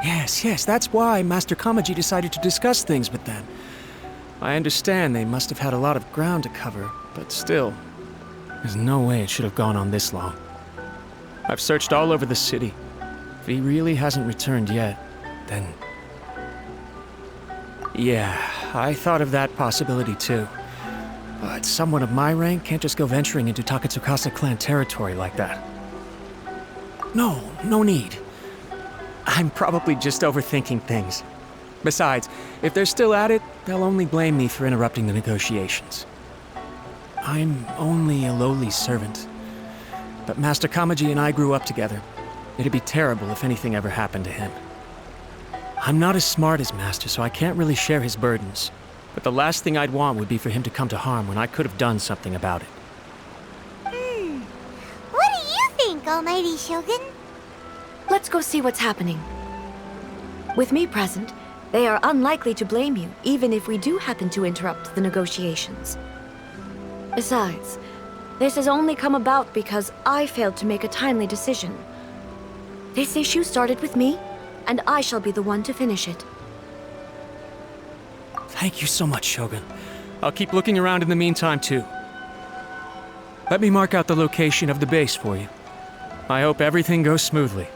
Yes, that's why Master Kamaji decided to discuss things with them. I understand they must have had a lot of ground to cover, but still, there's no way it should have gone on this long. I've searched all over the city. If he really hasn't returned yet, then... Yeah, I thought of that possibility too. But someone of my rank can't just go venturing into Takatsukasa clan territory like that. No need. I'm probably just overthinking things. Besides, if they're still at it, they'll only blame me for interrupting the negotiations. I'm only a lowly servant. But Master Kamaji and I grew up together. It'd be terrible if anything ever happened to him. I'm not as smart as Master, so I can't really share his burdens. But the last thing I'd want would be for him to come to harm when I could have done something about it. What do you think, Almighty Shogun? Let's go see what's happening. With me present, they are unlikely to blame you, even if we do happen to interrupt the negotiations. Besides, this has only come about because I failed to make a timely decision. This issue started with me, and I shall be the one to finish it. Thank you so much, Shogun. I'll keep looking around in the meantime, too. Let me mark out the location of the base for you. I hope everything goes smoothly.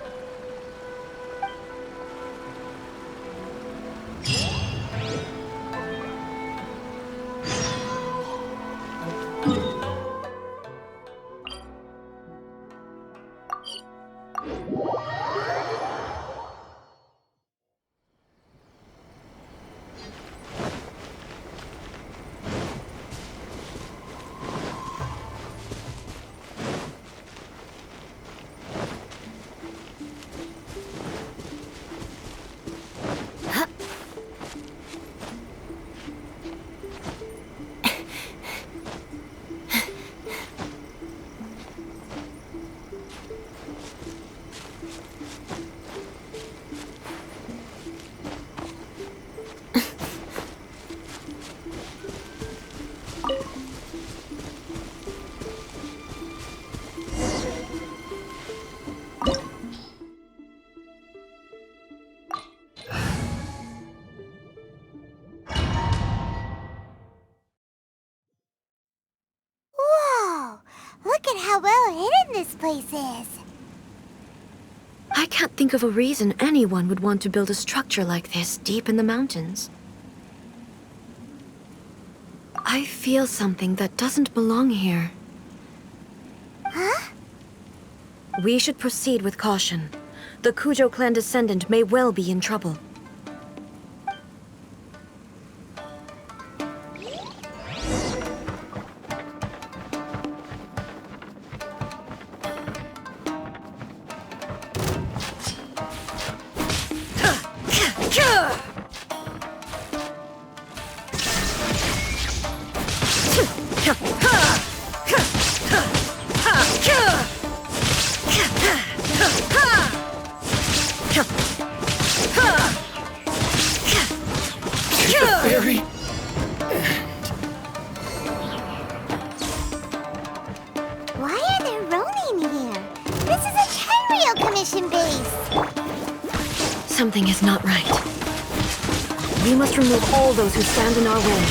Look at how well hidden this place is. I can't think of a reason anyone would want to build a structure like this deep in the mountains. I feel something that doesn't belong here. Huh? We should proceed with caution. The Kujo clan descendant may well be in trouble. Why are there Ronin here? This is a Tenryou Commission base. Something is not right. We must remove all those who stand in our way.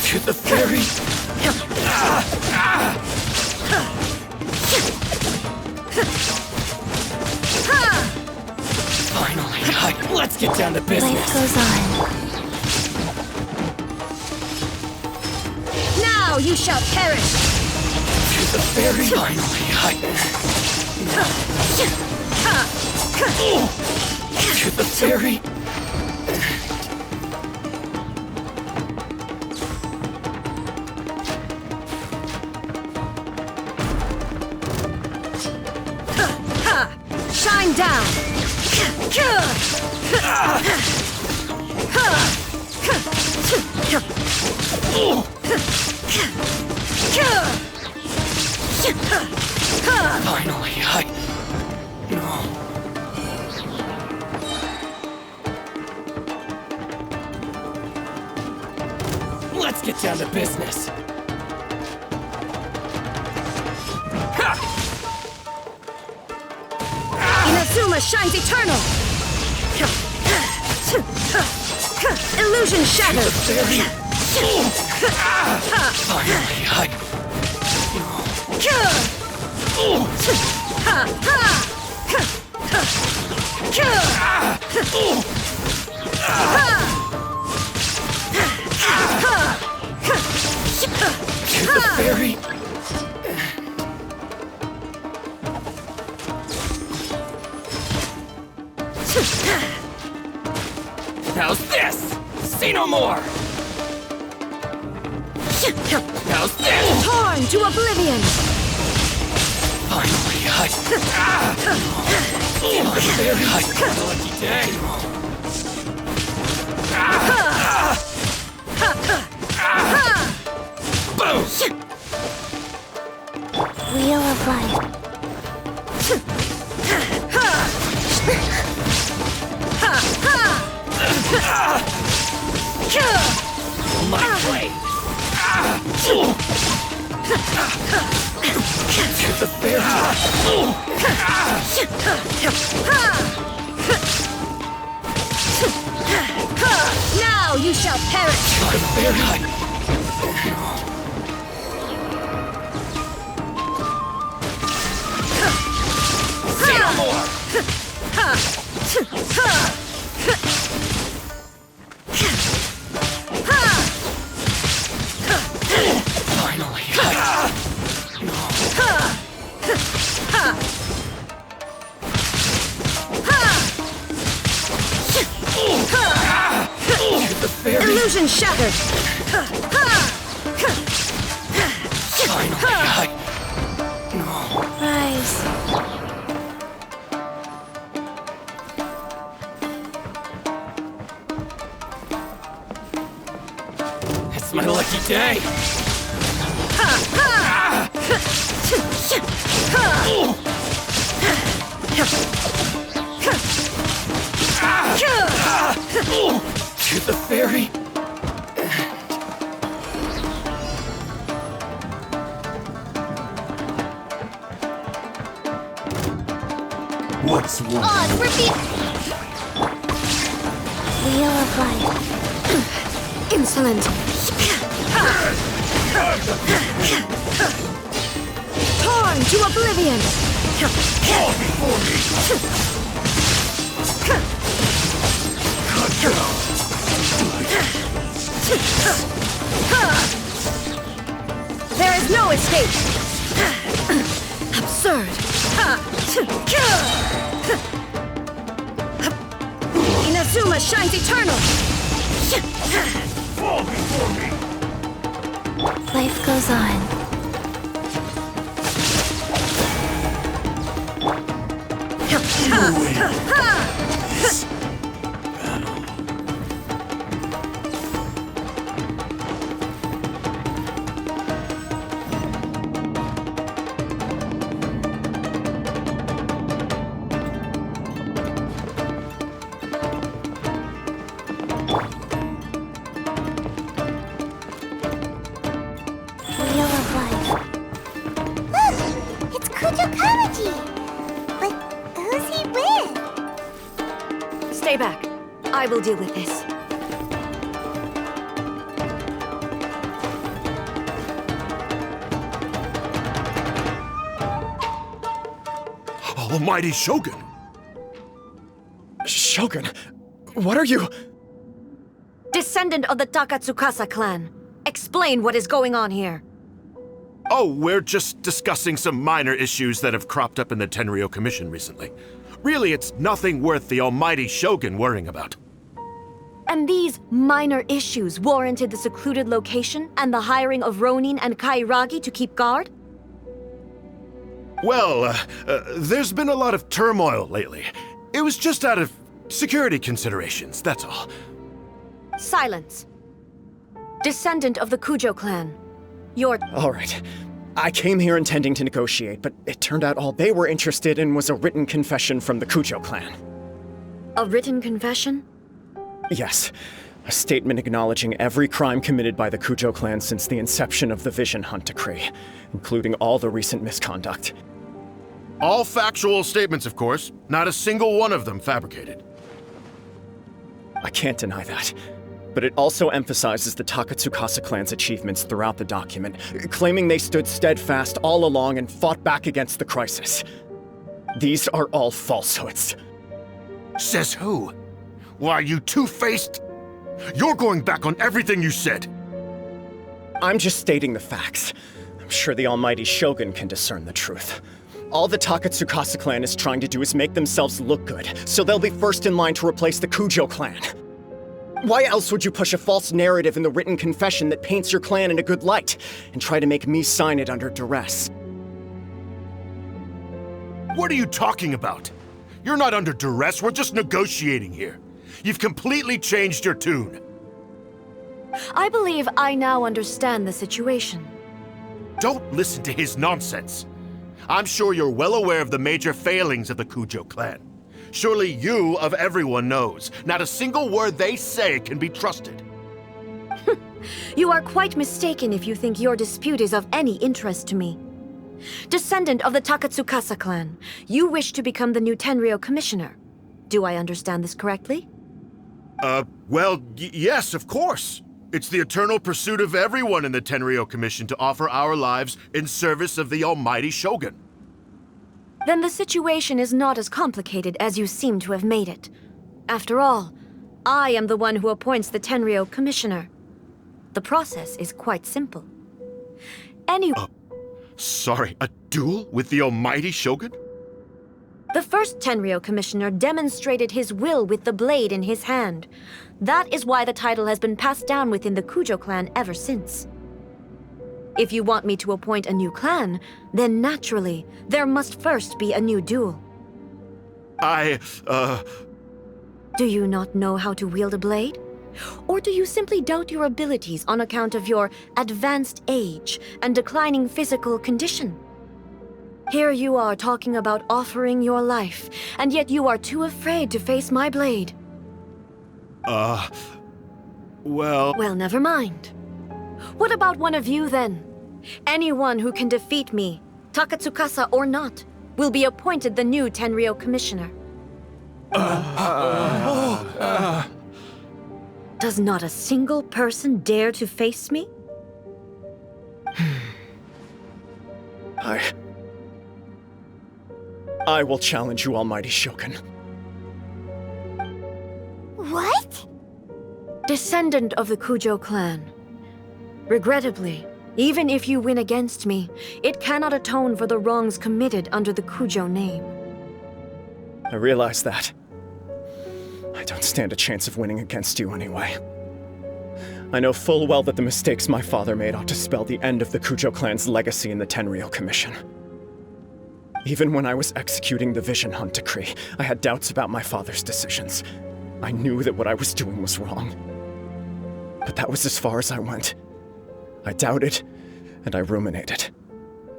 To the ferry! Finally, let's get down to business. Life goes on. you shall perish! To the very finally, to the very... Shine down! Finally, No. Let's get down to business. Inazuma shines eternal! Illusion shattered! Finally, to the very... How's this? Say no more! How's this? Torn to oblivion! Finally, very lucky day. Boom! Wheel of Life. My blade! To the very... Now you shall perish! To the very... Say no more! Finally, Illusion shattered! finally, Rise. It's my lucky day! To the very... What's wrong? Odds repeat. Wheel of Life. Insolent! Torn to oblivion! There is no escape! Absurd! Inazuma shines eternal! Life goes on. Wheel of Life. Look! It's Kujo Kawaji! But who's he with? Stay back. I will deal with this. Almighty Shogun! Shogun, what are you... Descendant of the Takatsukasa clan, explain what is going on here. Oh, we're just discussing some minor issues that have cropped up in the Tenryou Commission recently. Really, it's nothing worth the almighty Shogun worrying about. And these minor issues warranted the secluded location and the hiring of Ronin and Kairagi to keep guard? Well, there's been a lot of turmoil lately. It was just out of security considerations, that's all. Silence. Descendant of the Kujo clan. You're... All right. I came here intending to negotiate, but it turned out all they were interested in was a written confession from the Kujo clan. A written confession? Yes. A statement acknowledging every crime committed by the Kujo clan since the inception of the Vision Hunt Decree, including all the recent misconduct. All factual statements, of course. Not a single one of them fabricated. I can't deny that. But it also emphasizes the Takatsukasa clan's achievements throughout the document, claiming they stood steadfast all along and fought back against the crisis. These are all falsehoods. Says who? Why, you two-faced? You're going back on everything you said. I'm just stating the facts. I'm sure the almighty Shogun can discern the truth. All the Takatsukasa clan is trying to do is make themselves look good, so they'll be first in line to replace the Kujo clan. Why else would you push a false narrative in the written confession that paints your clan in a good light, and try to make me sign it under duress? What are you talking about? You're not under duress, we're just negotiating here. You've completely changed your tune. I believe I now understand the situation. Don't listen to his nonsense. I'm sure you're well aware of the major failings of the Kujo clan. Surely you, of everyone, knows. Not a single word they say can be trusted. You are quite mistaken if you think your dispute is of any interest to me. Descendant of the Takatsukasa clan, you wish to become the new Tenryou commissioner. Do I understand this correctly? Well, yes, of course. It's the eternal pursuit of everyone in the Tenryou Commission to offer our lives in service of the almighty Shogun. Then the situation is not as complicated as you seem to have made it. After all, I am the one who appoints the Tenryou commissioner. The process is quite simple. Sorry, a duel with the almighty Shogun? The first Tenryou commissioner demonstrated his will with the blade in his hand. That is why the title has been passed down within the Kujo clan ever since. If you want me to appoint a new clan, then naturally, there must first be a new duel. Do you not know how to wield a blade? Or do you simply doubt your abilities on account of your advanced age and declining physical condition? Here you are talking about offering your life, and yet you are too afraid to face my blade. Well, never mind. What about one of you, then? Anyone who can defeat me, Takatsukasa or not, will be appointed the new Tenryou commissioner. Does not a single person dare to face me? I will challenge you, almighty Shogun. What? Descendant of the Kujo clan. Regrettably, even if you win against me, it cannot atone for the wrongs committed under the Kujo name. I realize that. I don't stand a chance of winning against you anyway. I know full well that the mistakes my father made ought to spell the end of the Kujo clan's legacy in the Tenryou Commission. Even when I was executing the Vision Hunt Decree, I had doubts about my father's decisions. I knew that what I was doing was wrong. But that was as far as I went. I doubted, and I ruminated.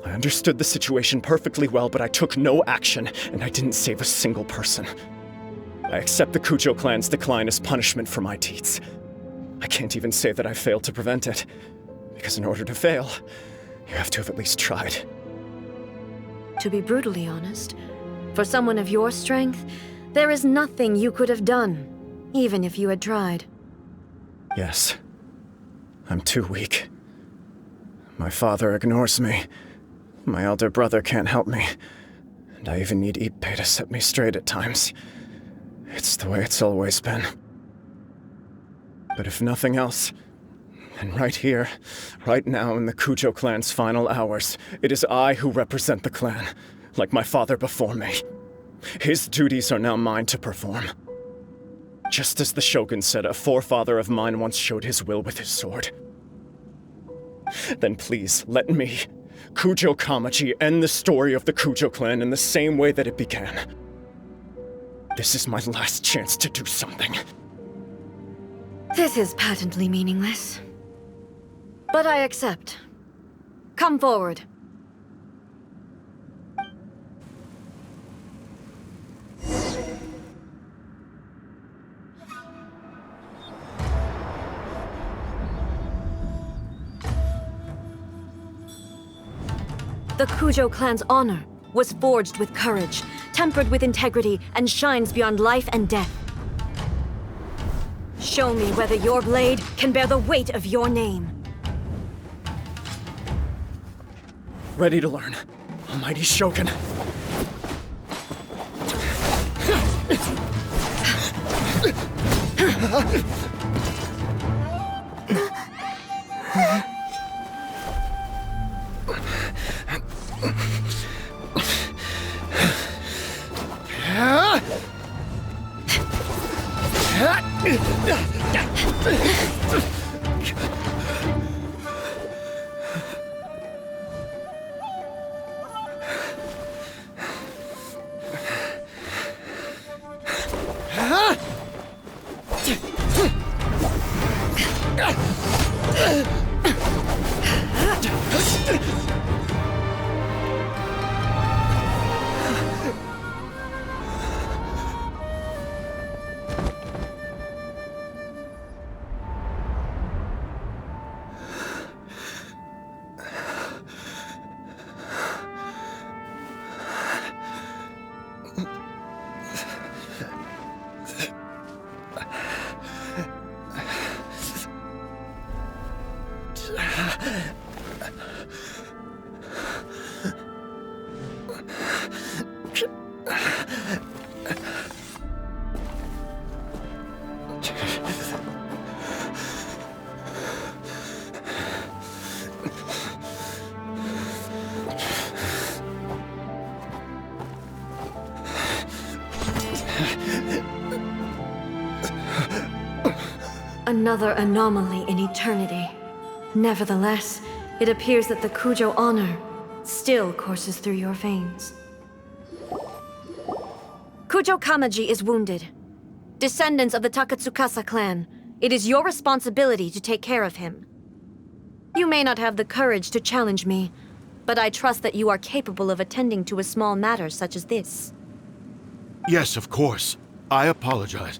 I understood the situation perfectly well, but I took no action, and I didn't save a single person. I accept the Kujo clan's decline as punishment for my deeds. I can't even say that I failed to prevent it, because in order to fail, you have to have at least tried. To be brutally honest, for someone of your strength, there is nothing you could have done, even if you had tried. Yes. I'm too weak. My father ignores me. My elder brother can't help me. And I even need Ippei to set me straight at times. It's the way it's always been. But if nothing else, And right here, right now in the Kujo clan's final hours, it is I who represent the clan, like my father before me. His duties are now mine to perform. Just as the Shogun said a forefather of mine once showed his will with his sword. Then please, let me, Kujo Kamaji, end the story of the Kujo clan in the same way that it began. This is my last chance to do something. This is patently meaningless. But I accept. Come forward. The Kujo clan's honor was forged with courage, tempered with integrity, and shines beyond life and death. Show me whether your blade can bear the weight of your name. Ready to learn, Almighty Shogun. Another anomaly in eternity. Nevertheless, it appears that the Kujo honor still courses through your veins. Kujo Kamaji is wounded. Descendants of the Takatsukasa clan, it is your responsibility to take care of him. You may not have the courage to challenge me, but I trust that you are capable of attending to a small matter such as this. Yes, of course. I apologize.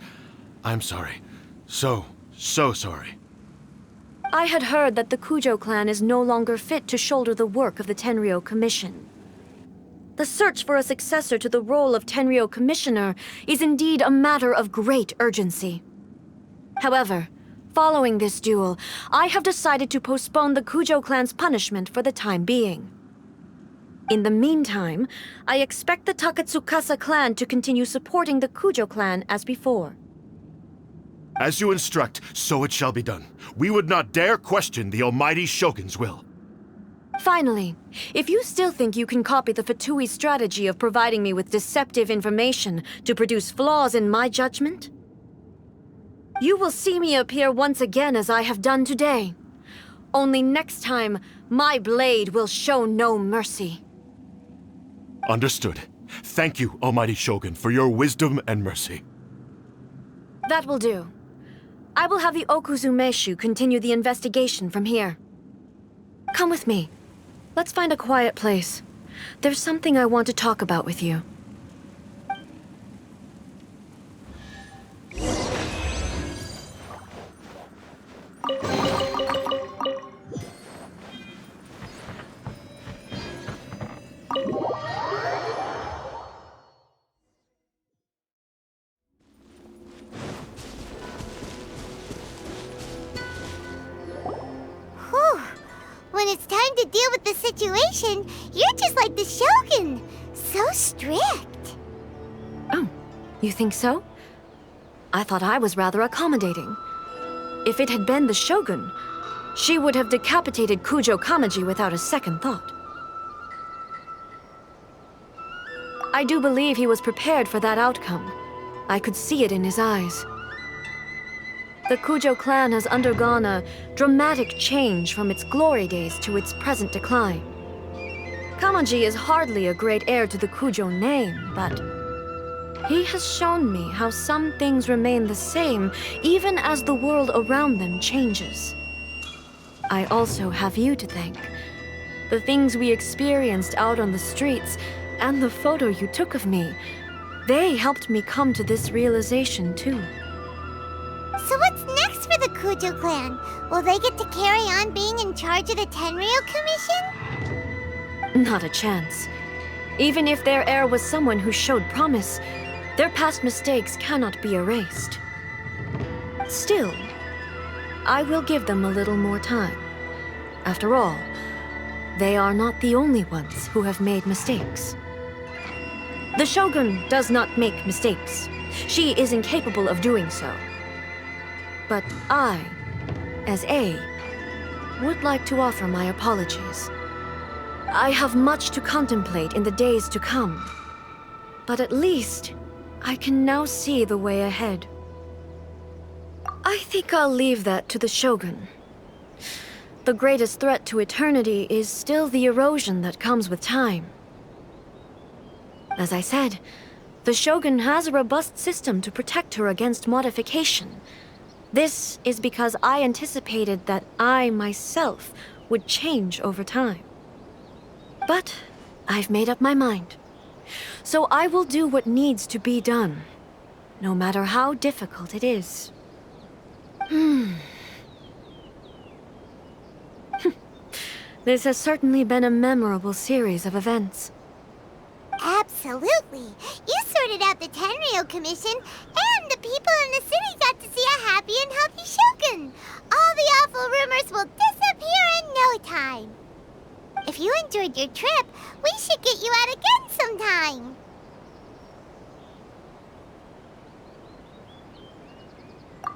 I'm sorry. So sorry. I had heard that the Kujo clan is no longer fit to shoulder the work of the Tenryou Commission. The search for a successor to the role of Tenryou Commissioner is indeed a matter of great urgency. However, following this duel, I have decided to postpone the Kujo clan's punishment for the time being. In the meantime, I expect the Takatsukasa clan to continue supporting the Kujo clan as before. As you instruct, so it shall be done. We would not dare question the Almighty Shogun's will. Finally, if you still think you can copy the Fatui strategy of providing me with deceptive information to produce flaws in my judgment, you will see me appear once again as I have done today. Only next time, my blade will show no mercy. Understood. Thank you, Almighty Shogun, for your wisdom and mercy. That will do. I will have the Okuzumeshu continue the investigation from here. Come with me. Let's find a quiet place. There's something I want to talk about with you. When it's time to deal with the situation, you're just like the Shogun. So strict. Oh, you think so? I thought I was rather accommodating. If it had been the Shogun, she would have decapitated Kujo Kamaji without a second thought. I do believe he was prepared for that outcome. I could see it in his eyes. The Kujo clan has undergone a dramatic change from its glory days to its present decline. Kamaji is hardly a great heir to the Kujo name, but he has shown me how some things remain the same even as the world around them changes. I also have you to thank. The things we experienced out on the streets and the photo you took of me, they helped me come to this realization too. So what's next for the Kujo clan? Will they get to carry on being in charge of the Tenryou Commission? Not a chance. Even if their heir was someone who showed promise, their past mistakes cannot be erased. Still, I will give them a little more time. After all, they are not the only ones who have made mistakes. The Shogun does not make mistakes. She is incapable of doing so. But I, as A, would like to offer my apologies. I have much to contemplate in the days to come, but at least I can now see the way ahead. I think I'll leave that to the Shogun. The greatest threat to eternity is still the erosion that comes with time. As I said, the Shogun has a robust system to protect her against modification. This is because I anticipated that I myself would change over time. But I've made up my mind. So I will do what needs to be done, no matter how difficult it is. This has certainly been a memorable series of events. Absolutely. You sorted out the Tenryou Commission, and the people in the city got to see a happy and healthy Shogun. All the awful rumors will disappear in no time. If you enjoyed your trip, we should get you out again sometime.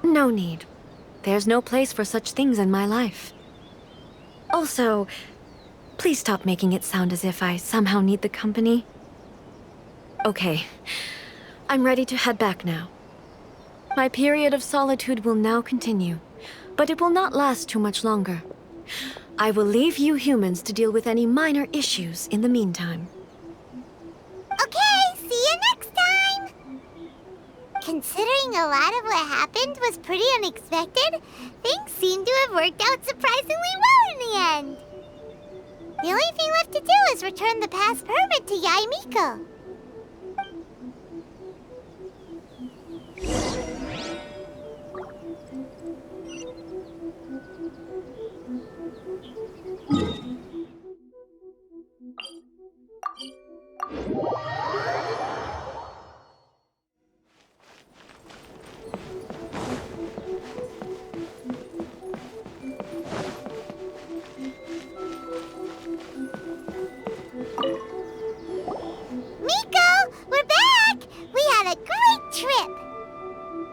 No need. There's no place for such things in my life. Also, please stop making it sound as if I somehow need the company. Okay, I'm ready to head back now. My period of solitude will now continue, but it will not last too much longer. I will leave you humans to deal with any minor issues in the meantime. Okay, see you next time! Considering a lot of what happened was pretty unexpected, things seem to have worked out surprisingly well in the end. The only thing left to do is return the pass permit to Yaimiko.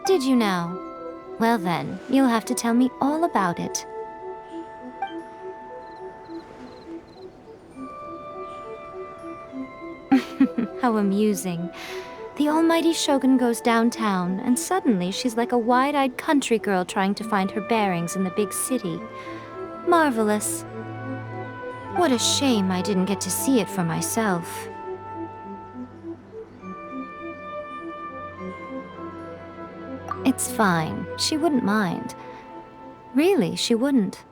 Did you now? Well then, you'll have to tell me all about it. How amusing. The almighty Shogun goes downtown, and suddenly she's like a wide-eyed country girl trying to find her bearings in the big city. Marvelous. What a shame I didn't get to see it for myself. It's fine. She wouldn't mind. Really, she wouldn't.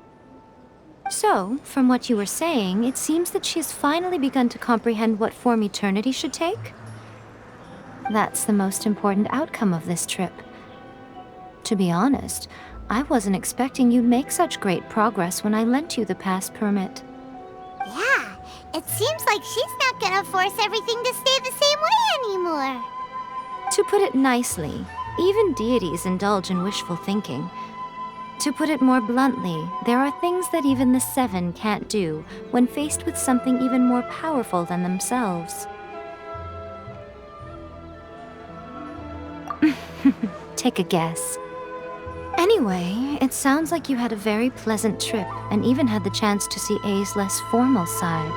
So, from what you were saying, it seems that she has finally begun to comprehend what form eternity should take? That's the most important outcome of this trip. To be honest, I wasn't expecting you'd make such great progress when I lent you the pass permit. Yeah, it seems like she's not gonna force everything to stay the same way anymore. To put it nicely, even deities indulge in wishful thinking. To put it more bluntly, there are things that even the Seven can't do when faced with something even more powerful than themselves. Take a guess. Anyway, Anyway, it sounds like you had a very pleasant trip and even had the chance to see A's less formal side.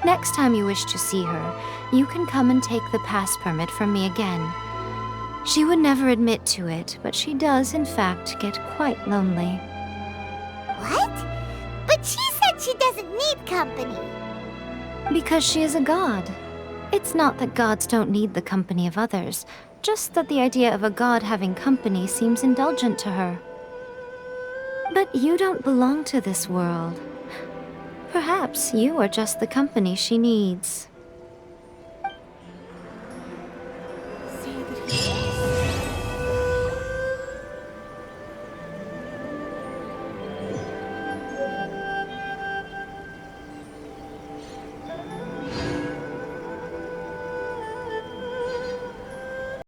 Next time you wish to see her, you can come and take the pass permit from me again. She would never admit to it, but she does, in fact, get quite lonely. What? But she said she doesn't need company. Because she is a god. It's not that gods don't need the company of others, just that the idea of a god having company seems indulgent to her. But you don't belong to this world. Perhaps you are just the company she needs.